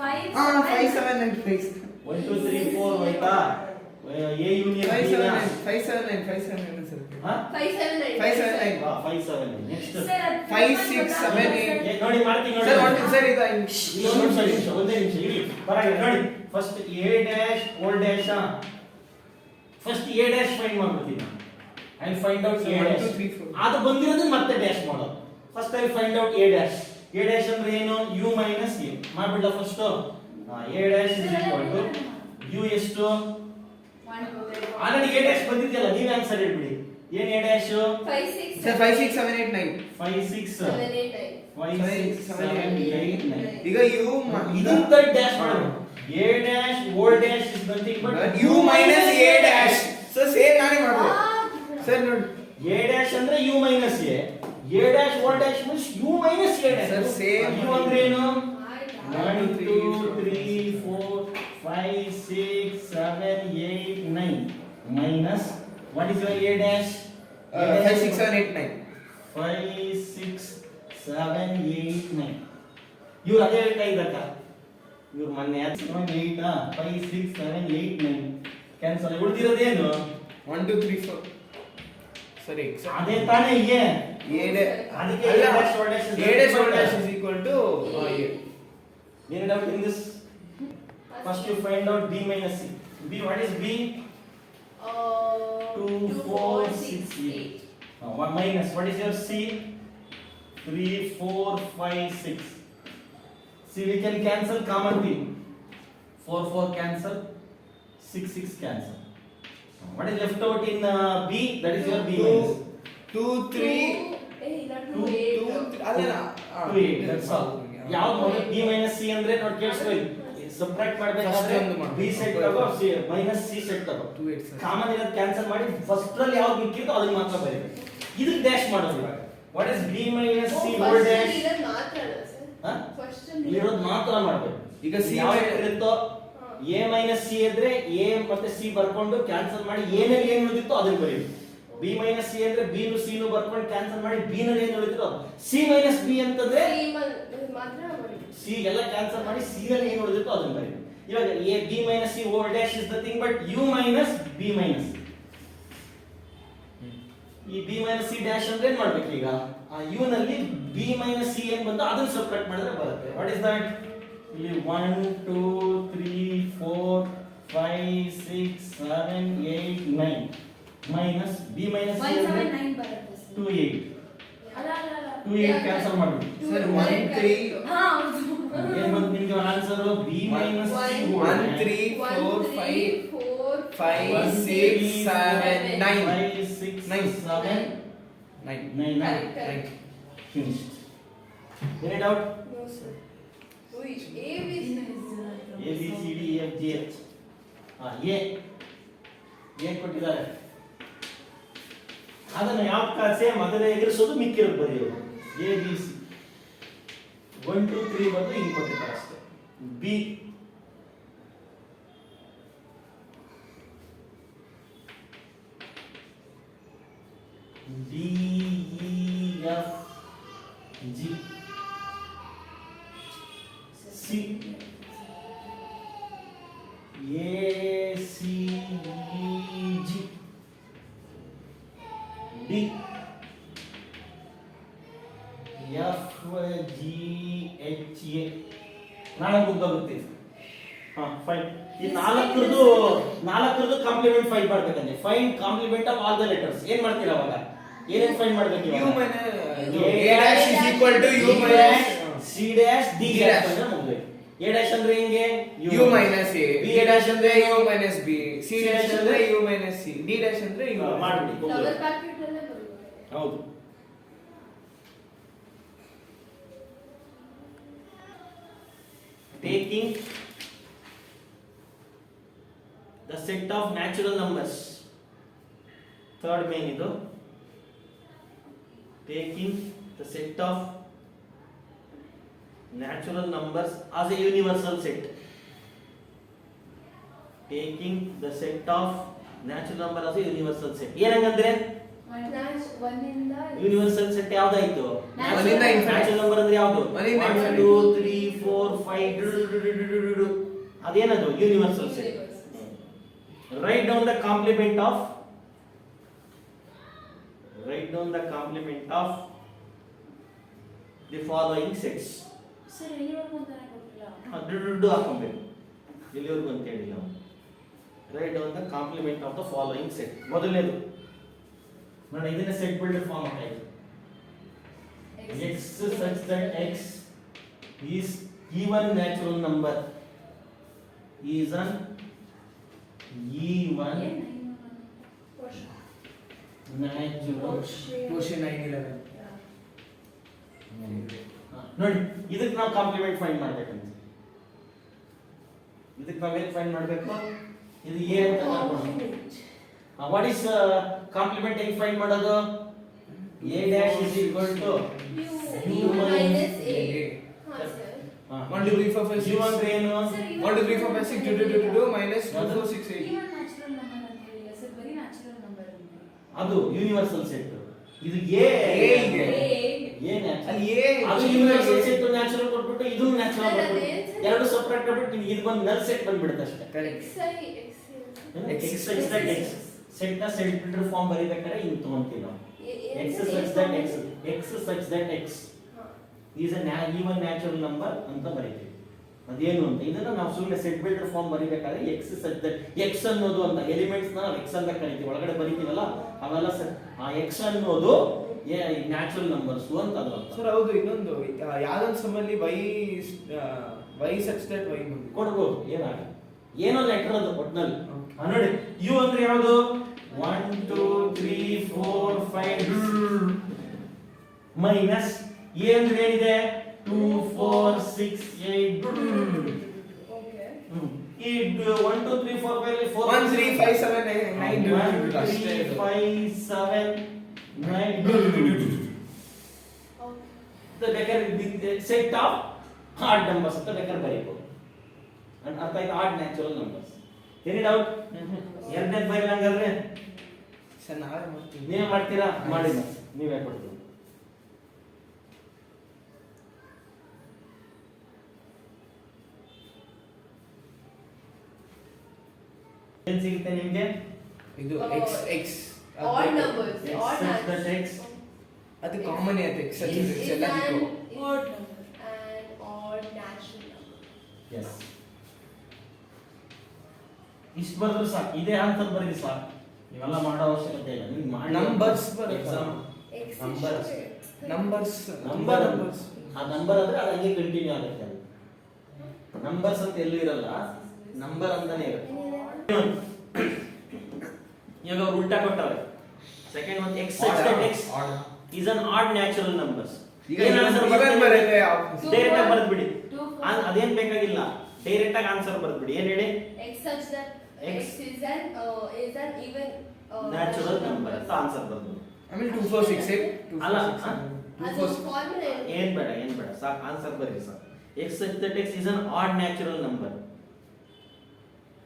5 ಹಾ 5 7 9 please. 1 2 3 4 ಹೋಯ್ತಾ? ಎ ಯೂನಿಯನ್ 5 ಬಿ 7 ನ 9 5 7 9 5 7 9 ಸರ್. ಹಾ 5 7 9. 5 7 9. 5 7 ನೆಕ್ಸ್ಟ್. ಸರ್, ಅದು 5 ತುಂಬಾ 6 7 ಗೊತ್ತಾಗ್ತಿದೆ 8. ನೋಡಿ ಮಾಡ್ತೀನಿ ನೋಡಿ. ಸರ್ ಒಂದು ಸರ್ ಇದು ಒಂದೇ ನಿಮಿಷ ಒಂದೇ ನಿಮಿಷ ಇರಿ ಪರವಾಗಿಲ್ಲ ನೋಡಿ. First A dash whole dash first A dash find ಮಾಡ್ಬಿಡ್ತೀನಿ. I find out A 1 dash. 2 3 4. ಅದು ಬಂದಿರೋದನ್ನ ಮತ್ತೆ ಡ್ಯಾಶ್ ಮಾಡೋದು. First I find out A dash. A dash ಅಂದ್ರೆ ಏನು? ಯು ಮೈನಸ್ ಎ ಮಾಡ್ಬಿಡ್ಲ first. A dash is equal to U ಎಷ್ಟು? Already A dash ಬಂದಿದೆಯಲ್ಲ, ನೀವೇ ಆನ್ಸರ್ ಹೇಳ್ಬಿಡಿ. ಏನ್ ಎ ಡ್ಯಾಶ್? 5 6 ಸರ್ 5 6 7 8 9. 5 6 7 8 9. 5 6 7 8 9. ಈಗ ಯು ಇದನ್ನ ಡ್ಯಾಶ್ ಮಾಡೋದು. A dash whole dash is nothing but U minus A dash. So same ನಾನೇ ಮಾಡ್ಬೋದು ಸರ್ ನೋಡಿ. ಎ ಡ್ಯಾಶ್ ಅಂದ್ರೆ U minus A, A dash whole dash means U minus A dash. Sir, same. U ಅಂದ್ರೆ ಏನು? ಆಯ್ತಾ? 1 2 3 4 5 6 7 8 9 minus what is your a dash? 5 6 7 8 9. 5 6 7 8 9. ಇವ್ರು ಅದೇ ಹೇಳ್ತಾ ಇದ್ದಕ್ಕ, ಇವ್ರು ಮೊನ್ನೆ 8 5 6 7 8 9 ಕ್ಯಾನ್ಸಲ್. ಉಳಿದಿರೋದೇನು? 1 2 3 4. ಸರಿ ಅದೇ ತಾನೇ ಎ. ಅದಕ್ಕೆ a dash whole dash a dash whole dash is equal to a. Any doubt in this? First you find out b minus c. b, what is b? 2 4 6 8. 1 minus what is your c? 3 4 5 6. See, we can cancel common thing. 4 4 cancel, 6 6 cancel. What is left out in b? That is your b minus 2 3 2 2 ಅಲ್ಲ 2 8. That's all. ಯಾವ್ದು ನೋಡಿ b minus c ಅಂದ್ರೆ ನೋಡಿ ಕೇಳಿಸ್ಕೊಳ್ಳಿ. Subtract ಮಾಡಬೇಕಾದ್ರೆ First ಒಂದು ಮಾಡು. b set ತಗೋ, c minus c ಸೆಟ್ ತಗೋ. 2 8 ಸರ್. ಕಾಮನ್ ಇರೋದು ಕ್ಯಾನ್ಸಲ್ ಮಾಡಿ ಫಸ್ಟ್ ಅಲ್ಲಿ ಯಾವ್ದು ಮಿಕ್ಕಿರುತ್ತೋ ಅದನ್ನ ಮಾತ್ರ ಬರೀಬೇಕು. ಇದಕ್ಕೆ ಡ್ಯಾಶ್ ಮಾಡೋದು ಇವಾಗ. What is b minus c whole dash? ಮಾತ್ರ ಅಲ್ಲ ಸರ್. ಹಾ? ಫಸ್ಟ್ ಇಲ್ಲಿರೋದು ಮಾತ್ರ ಮಾಡಬೇಕು. ಈಗ c ಯಾವ್ದು ಇರುತ್ತೋ a minus c ಇದ್ರೆ a ಮತ್ತೆ c ಬರ್ಕೊಂಡು ಕ್ಯಾನ್ಸಲ್ ಮಾಡಿ a ನಲ್ಲಿ ಏನು ಉಳಿದಿತ್ತೋ ಅದನ್ನ ಬರೀಬೇಕು. b minus c ಅಂದ್ರೆ b ನು c ನು ಬರ್ಕೊಂಡು ಕ್ಯಾನ್ಸಲ್ ಮಾಡಿ b ನಲ್ಲಿ ಏನು ಉಳಿದಿತ್ತೋ c minus b ಅಂತಂದ್ರೆ ಮಾತ್ರ ಮಾಡಿ. c ಎಲ್ಲ ಕ್ಯಾನ್ಸಲ್ ಮಾಡಿ c ನಲ್ಲಿ ಏನು ಉಳಿದಿತ್ತೋ ಅದನ್ನ ಬರೀಬೇಕು. ಇವಾಗ a b minus c whole dash is nothing but u minus b minus. ಈ b minus c dash ಅಂದ್ರೆ ಏನು ಮಾಡ್ಬೇಕು ಈಗ? ಆ u ನಲ್ಲಿ b minus c ಏನು ಬಂತು ಅದನ್ನ ಸಬ್ಟ್ರಾಕ್ಟ್ ಮಾಡಿದ್ರೆ ಬರುತ್ತೆ. What is that? ಇಲ್ಲಿ 1 2 3 4 5 6 7 8 9 minus b minus c 1 7 ಅಂದ್ರೆ 9 ಬರುತ್ತೆ ಸರ್. 2 8. ಅಲ್ಲ ಅಲ್ಲ ಅಲ್ಲ 2 8 ಕ್ಯಾನ್ಸಲ್ ಮಾಡ್ಬಿಡಿ. 2 Sir, correct, 1, 3. correct. ಹಾ ಹೌದು. ಏನ್ ಬಂತು ನಿಮ್ಗೆ answer B minus C 1, 3, 4, 5, 5, 6, 7, 9. 5 6 Nine. 7 9. 9 Correct, correct. finished. Any doubt? No, sir. Which? A, B, C. A B C D E F G H. A ಏನ್ ಕೊಟ್ಟಿದ್ದಾರೆ ಅದನ್ನ ಯಾವ ಸೇಮ್ ಅದನ್ನ ಎದುರಿಸೋದು ಮಿಕ್ಕಿರೋದು ಬರೆಯೋದು ಎ ಬಿ ಸಿ 1 2 3 ಬಂದು ಹಿಂಗೆ ಕೊಟ್ಟಿದ್ದಾರೆ ಅಷ್ಟೇ B D E F G C A C E G D F G H A ನಾಳೆ ಗೊತ್ತಾಗುತ್ತೆ ಹಾ ಫೈನ್ ಈ ನಾಲ್ಕರದು ಕಾಂಪ್ಲಿಮೆಂಟ್ ಫೈಂಡ್ ಮಾಡ್ಬೇಕಂದ್ರೆ find complement of all the letters ಏನ್ ಮಾಡ್ತೀರಾ ಅವಾಗ ಏನೇನ್ ಫೈಂಡ್ ಮಾಡ್ಬೇಕು U ಇವಾಗ minus A dash is equal to U minus C dash D dash ಅಂದ್ರೆ ಮುಗಿದೋಯ್ತು A dash ಅಂದ್ರೆ ಹೆಂಗೆ U minus A. B B dash dash ಅಂದ್ರೆ ಅಂದ್ರೆ U minus B. C dash ಅಂದ್ರೆ U minus C. D dash ಅಂದ್ರೆ U minus ಮಾಡ್ಬಿಡಿ Double ಮುಗ್ದೋಯ್ತು. bracket ಅಲ್ಲೇ ಬರುತ್ತೆ. ಹೌದು taking the set of natural numbers third main idu taking the set of natural numbers as a universal set taking the set of natural number as a universal set ಏನಂಗಂದ್ರೆ Dash 1 ಇಂದ universal set ಯಾವ್ದಾಯ್ತು Natural natural number ಅಂದ್ರೆ ಯಾವುದು One in 1 infinity. 2 3 4 5 ಅದೇನದು universal set write down the complement of the following sets sir ಎಲ್ಲಿವರೆಗೂ ಅಂತಾನೆ ಗೊತ್ತಿಲ್ಲ. ದುಡ್ಡು ಹಾಕೊಬೇಕು ಎಲ್ಲಿವರೆಗೂ ಅಂತ ಹೇಳಿಲ್ಲ write down the complement of the following set ಮೊದಲನೇದು ನೋಡಿ ಇದನ್ನ ಸೆಟ್ ಬಿಲ್ಡರ್ ಫಾರ್ಮ್ ಆಗ್ತಾ x such that x is even natural number is an even ಏನ್ natural Question 911. ನೋಡಿ ಇದಕ್ಕೆ ನಾವು ಕಾಂಪ್ಲಿಮೆಂಟ್ ಫೈಂಡ್ ಮಾಡ್ಬೇಕಂತ ಇದಕ್ಕೆ ನಾವೇನ್ ಫೈಂಡ್ ಮಾಡಬೇಕು ಇದು a ಅಂತ ಅನ್ಕೊಳ್ಳೋಣ ವಾಟ್ ಇಸ್ ಕಾಂಪ್ಲಿಮೆಂಟ್ ಹೆಂಗ್ ಫೈಂಡ್ ಮಾಡೋದು a dash is equal to U minus A. A. ಹಾ ಸರ್. 1 2 3 4 5 u 6. ಅಂದ್ರೆ ಏನು 1 2 3 4 5 6 2 2 2 2 minus 2 4 6 8. even natural number ಅಂತ ಹೇಳಿಲ್ಲ ಸರ್, ಬರೀ natural number ಅಂತ. ಅದು ಯೂನಿವರ್ಸಲ್ ಸೆಟ್ ಇದು a A ಇದೆ. a natural ಅಲ್ಲಿ A ಅದು ಯೂನಿವರ್ಸಲ್ ಸೆಟ್ ನ್ಯಾಚುರಲ್ ಕೊಟ್ಬಿಟ್ಟು ಇದು ನ್ಯಾಚುರಲ್ ಅಲ್ಲ, ಕೊಟ್ಬಿಟ್ಟು ಅದೇನ್ ಸರ್? ಎರಡು ಸೆಪರೇಟ್ ಮಾಡ್ಬಿಟ್ಟು ನಿಮ್ಗೆ ಇದು ಬಂದು ನಲ್ ಸೆಟ್ ಬಂದ್ಬಿಡುತ್ತೆ ಅಷ್ಟೇ Correct. X x such that x set ನ ಸೆಟ್ ಬಿಲ್ಡರ್ ಫಾರ್ಮ್ ಬರೀಬೇಕಾದ್ರೆ ಹಿಂಗ್ ತಗೊಂತೀವಿ ನಾವು x such that x is a even natural number ಅಂತ ಬರೀತೀವಿ ಅದೇನು ಅಂತ ಇದನ್ನ ನಾವು ಸುಮ್ಮನೆ ಸೆಟ್ ಬಿಲ್ಡರ್ ಫಾರ್ಮ್ ಬರೀಬೇಕಾದ್ರೆ x such that x ಅನ್ನೋದು ಅಂತ ಎಲಿಮೆಂಟ್ಸ್ ನ x ಅಂತ ಕರಿತೀವಿ ಒಳಗಡೆ ಬರೀತೀವಲ್ಲ ಅವೆಲ್ಲ ಆ x ಅನ್ನೋದು ನ್ಯಾಚುರಲ್ ನಂಬರ್ಸ್ ಅಂತ ಅದು ಅಂತ ಸರ್ ಹೌದು ಇನ್ನೊಂದು ಯಾವ್ದೊಂದು ಸಮಲ್ಲಿ y such that y ಬಂದಿದೆ. ಕೊಡ್ಬೋದು ಏನಾಗಲ್ಲ ಏನೋ ಲೆಟರ್ ಅದು ಒಟ್ನಲ್ಲಿ Okay. ನೋಡಿ ಯು ಅಂದ್ರೆ ಯಾವುದು 1 2 3 4 5 ಮೈನಸ್ ಎ ಅಂದ್ರೆ ಏನಿದೆ 2 4 6 8 Okay. ಈ 1 2 3 4 5 4 1 3 5 7 9 9 ಅಷ್ಟೇ 3 ಇದು. 5 7 9 ಬೇಕಾದ್ರೆ ಸೆಟ್ ಆಫ್ ಹಾರ್ಡ್ ನಂಬರ್ಸ್ ಅಂತ ಬೇಕಾದ್ರೆ ಬರೀಬಹುದು ಅರ್ಥ ಆಯ್ತು hard natural numbers any doubt ಎರಡನೇ ಬೈಲ್ ಹಂಗಾದ್ರೆ ಸರ್ ನಾವೇ ಮಾಡ್ತೀವಿ. ನೀವೇ ಮಾಡ್ತೀರಾ ಮಾಡಿ ಮತ್ತೆ ನೀವೇ ಕೊಡ್ತೀವಿ ಏನ್ ಸಿಗುತ್ತೆ ನಿಮ್ಗೆ ಇದು x x Odd numbers. X Odd such that numbers. X. ಅದು ಕಾಮನ್ ಐತೆ x such Is- that x Is ಎಲ್ಲದಕ್ಕೂ. Odd number. an odd natural number. Yes. ಇಷ್ಟು ಬರೆದ್ರು ಸಾಕು ಇದೇ ಆನ್ಸರ್ ಬರೀ ಸಾಕು ನೀವೆಲ್ಲ ಮಾಡೋ ಅವಶ್ಯಕತೆ ಇಲ್ಲ ನೀವು ಮಾಡಿ Numbers ಬರುತ್ತೆ. Exam X is Numbers. short. Numbers Number. numbers ಆ ನಂಬರ್ ಅಂದ್ರೆ ಅದು ಹಂಗೆ ಕಂಟಿನ್ಯೂ ಆಗುತ್ತೆ ನಂಬರ್ಸ್ ಅಂತ ಎಲ್ಲೂ ಇರಲ್ಲ ನಂಬರ್ ಅಂತಾನೆ ಇರುತ್ತೆ ಇವಾಗ ಅವ್ರು ಉಲ್ಟಾ ಕೊಟ್ಟವ್ರೆ ಸೆಕೆಂಡ್ ಒಂದು x such that x is an odd natural numbers ಈಗ ಏನ್ ಆನ್ಸರ್ ಬರುತ್ತೆ ಡೈರೆಕ್ಟ್ ಆಗಿ ಬರೆದ್ಬಿಡಿ 2, 4. ಅದೇನ್ ಬೇಕಾಗಿಲ್ಲ ಡೈರೆಕ್ಟ್ ಆಗಿ ಆನ್ಸರ್ ಬರೆದ್ಬಿಡಿ ಏನ್ ಹೇಳಿ X such that X X is an even natural number ಅಂತ ಆನ್ಸರ್ ಬರೆದ್ಬಿಡಿ ಆಮೇಲೆ 2 4 6 8 ಅಲ್ಲ, ಅದು ಫಾರ್ಮುಲಾ ಏನ್ ಬೇಡ ಸಾಕು ಆನ್ಸರ್ ಬರೀ ಸಾಕು x such that x is an odd natural number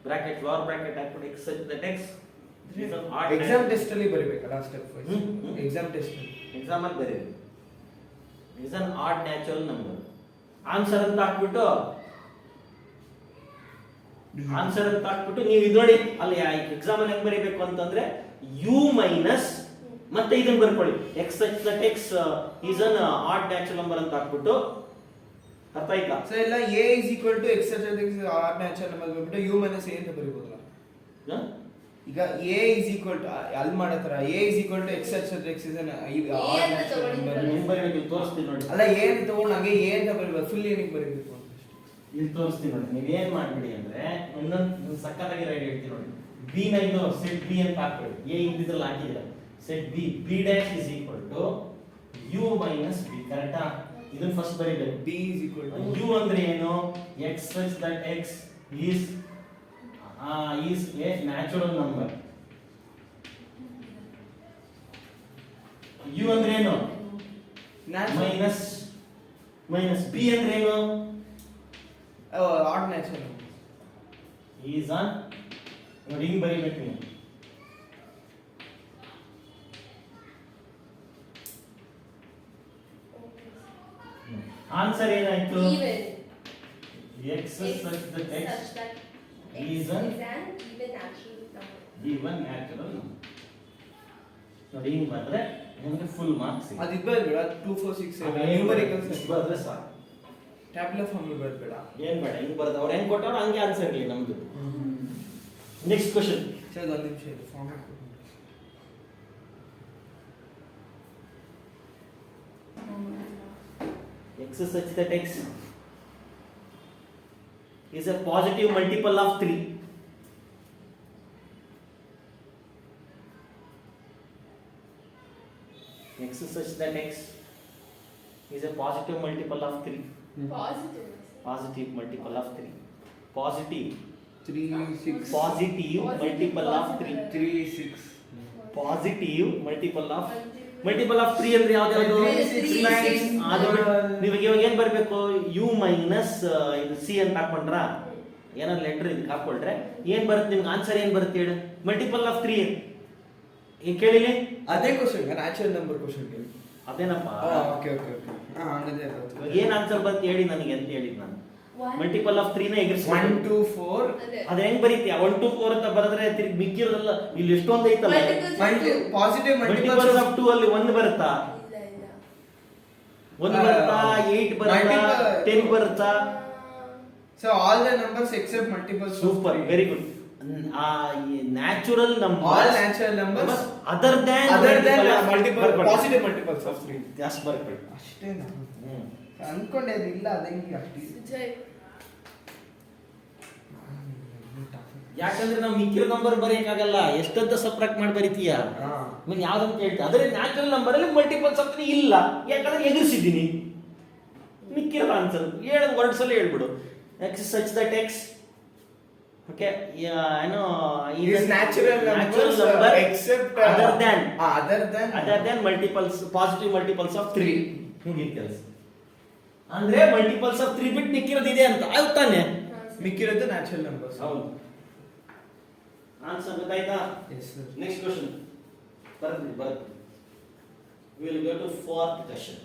bracket lower bracket ಹಾಕ್ಬಿಟ್ಟು x such that x is an odd exam test ಅಲ್ಲಿ ಬರಿಬೇಕಲ್ಲ ಸ್ಟೆಪ್ ಹ್ಮ್. ಎಕ್ಸಾಮ್ ಟೆಸ್ಟ್ ಎಕ್ಸಾಮ್ ಅಲ್ಲಿ ಬರೀರಿ is an odd natural number answer ಅಂತ ಹಾಕ್ಬಿಟ್ಟು ನೀವು ಇದು ನೋಡಿ ಅಲ್ಲಿ ಎಕ್ಸಾಮ್ ಅಲ್ಲಿ ಹೆಂಗ್ ಬರೀಬೇಕು ಅಂತಂದ್ರೆ u ಮೈನಸ್ ಮತ್ತೆ ಇದನ್ನ ಬರ್ಕೊಳ್ಳಿ x such that x is an odd natural number ಅಂತ ಹಾಕ್ಬಿಟ್ಟು ಅರ್ಥ ಆಯ್ತಾ ಸೊ ಎಲ್ಲ a is equal to x such that x odd natural number ಬಂದ್ಬಿಟ್ಟು u minus a ಅಂತ ಬರೀಬೋದಲ್ಲ ಹ? ಈಗ a is equal to ಅಲ್ಲಿ ಮಾಡೋ ತರ a is equal to x such that x is an odd ಅಂತ natural ತಗೊಂಡಿದ್ದೀರಲ್ಲ. number. ಹೆಂಗ್ ಬರೀಬೇಕು ಇಲ್ಲಿ ತೋರಿಸ್ತೀನಿ ನೋಡಿ ಅಲ್ಲ a ಅಂತ ತಗೊಂಡು ಹಂಗೆ a ಅಂತ ಬರೀಬೇಕು ಫುಲ್ ಏನಕ್ಕೆ ಬರೀಬೇಕು ಅಂತ ಇಲ್ಲಿ ತೋರಿಸ್ತೀನಿ ನೋಡಿ ನೀವೇನ್ ಮಾಡ್ಬಿಡಿ ಅಂದ್ರೆ ಇನ್ನೊಂದು ಸಕ್ಕತ್ತಾಗಿ ರೈಡ್ ಹೇಳ್ತೀನಿ ನೋಡಿ b ನ ಇದು ಸೆಟ್ b ಅಂತ ಹಾಕ್ಬಿಡಿ a ಇಂದಿದ್ರಲ್ಲಿ ಹಾಕಿದ್ರೆ set b b dash is equal to u minus b ಕರೆಕ್ಟಾ ಇದನ್ನ ಫಸ್ಟ್ ಬರೀಬೇಕು b is equal to u ಅಂದ್ರೆ ಏನು x such that x is a natural number u ಅಂದ್ರೆ ಏನು natural ಮೈನಸ್ b ಅಂದ್ರೆ ಏನು ಆಡ್ ನ್ಯಾಚುರಲ್ is on ನೋಡಿ ಹಿಂಗ್ ಬರೀಬೇಕು ನೀವು ಆನ್ಸರ್ ಏನಾಯ್ತು even x such that x such that X is is an an even natural number. even natural number ನೋಡಿ ಹಿಂಗ್ ಬಂದ್ರೆ ನಿಮಗೆ ಫುಲ್ ಮಾರ್ಕ್ಸ್ ಅದು ಇದು ಬರಬೇಡ 2 4 6 7 ನ್ಯೂಮರಿಕಲ್ಸ್ ಬಂದ್ರೆ ಸಾಕು ಟ್ಯಾಬ್ಲೆಟ್ ಫಾರ್ಮುಲಾ ಬರಬೇಡ ಏನ್ ಬೇಡ ಹಿಂಗ್ ಬರ್ದ ಅವ್ರು ಹೆಂಗ್ ಕೊಟ್ಟವ್ರು ಹಂಗೆ ಆನ್ಸರ್ ಇರಲಿ ನಮ್ದು ನೆಕ್ಸ್ಟ್ ಕ್ವಶನ್ ಸರ್ ಒಂದು ನಿಮಿಷ ಇದು format x such that x is a positive multiple of 3 x such that x is a positive multiple of 3 Positive. positive multiple of 3 positive 3 6 positive multiple of 3 3 6 positive multiple of 3 ಅಂದ್ರೆ ಯಾವ್ದು ಯಾವ್ದು 3, 6, 9, ಅದು ನೀವು ಇವಾಗ ಏನ್ ಬರಬೇಕು u ಮೈನಸ್ ಇದು c ಅಂತ ಹಾಕೊಂಡ್ರ ಏನಾದ್ರು ಲೆಟರ್ ಇದಕ್ಕೆ ಹಾಕೊಳ್ರೆ ಏನ್ ಬರುತ್ತೆ ನಿಮ್ಗೆ ಆನ್ಸರ್ ಏನ್ ಬರುತ್ತೆ ಹೇಳಿ ಮಲ್ಟಿಪಲ್ ಆಫ್ 3 ಈಗ ಕೇಳಿಲಿ ಅದೇ ಕ್ವಶನ್ ನ್ಯಾಚುರಲ್ ನಂಬರ್ ಕ್ವಶನ್ ಕೇಳಿ ಅದೇನಪ್ಪ ಓಕೆ ಓಕೆ ಓಕೆ ಹಂಗದೇ ಇವಾಗ ಏನ್ ಆನ್ಸರ್ ಬರುತ್ತೆ ಹೇಳಿ ನನಗೆ ಅಂತ ಹೇಳಿದ್ ನಾನು One. ಮಲ್ಟಿಪಲ್ ಆಫ್ 3 ನ 1 ಎಗರಿಸ್ಕೊಂಡು 2 4 ಅದೇ. ಅದ ಹೆಂಗ್ ಬರೀತೀಯ 1 2 4 ಅಂತ ಬರೆದ್ರೆ ತಿರ್ಗಿ ಮಿಕ್ಕಿರೋದಲ್ಲ ಇಲ್ಲಿ ಎಷ್ಟೊಂದು ಐತಲ್ಲ ಪಾಸಿಟಿವ್ ಮಲ್ಟಿಪಲ್ಸ್ ಆಫ್ 2 ಅಲ್ಲಿ 1 ಬರುತ್ತಾ ಇಲ್ಲ ಇಲ್ಲ 1 ಬರುತ್ತಾ 8 ಬರುತ್ತಾ 10 ಬರುತ್ತಾ so all the numbers except multiples super very good natural number all natural numbers other other multiple positive multiples of 3 ಜಾಸ್ತಿ ಬರ್ಕೊಳ್ಳಿ ಅಷ್ಟೇನಾ ಅನ್ಕೊಂಡೆ ಅದಿಲ್ಲ ಅದಂಗೆ ಅಷ್ಟೇ ಸುಜಯ್ ಯಾಕಂದ್ರೆ ನಾವು ಮಿಕ್ಕಿರೋ ನಂಬರ್ ಬರೆಯಕ್ಕಾಗಲ್ಲ ಎಷ್ಟಂತ ಸಬ್ಟ್ರಾಕ್ಟ್ ಮಾಡಿ ಬರಿತೀಯ ನೀನು ಯಾವ್ದಂತ ಹೇಳ್ತೀಯ ಅದ್ರ ನ್ಯಾಚುರಲ್ ನಂಬರ್ ಅಲ್ಲಿ ಮಲ್ಟಿಪಲ್ಸ್ ಅಂತ ಇಲ್ಲ ಯಾಕಂದ್ರೆ ಎದುರಿಸಿದ್ದೀನಿ ಮಿಕ್ಕಿರೋ ಆನ್ಸರ್ ಹೇಳೋದು ವರ್ಡ್ಸ್ ಅಲ್ಲಿ ಹೇಳ್ಬಿಡು X such that X okay ಏನೋ is natural numbers except other than multiples positive multiples of 3 ಹೀಗೆ ಕೆಲಸ ಅಂದ್ರೆ ಮಲ್ಟಿಪಲ್ಸ್ ಆಫ್ 3 ಬಿಟ್ ಮಿಕ್ಕಿರೋದು ಇದೆ ಅಂತ ಹೌದು ತಾನೆ ಮಿಕ್ಕಿರೋದು ನ್ಯಾಚುರಲ್ ನಂಬರ್ಸ್ ಹೌದು ಆನ್ಸರ್ ಗೊತ್ತಾಯ್ತಾ ಎಸ್ ಸರ್ ನೆಕ್ಸ್ಟ್ ಕ್ವೆಶ್ಚನ್ ಬರುತ್ತೆ will go to fourth question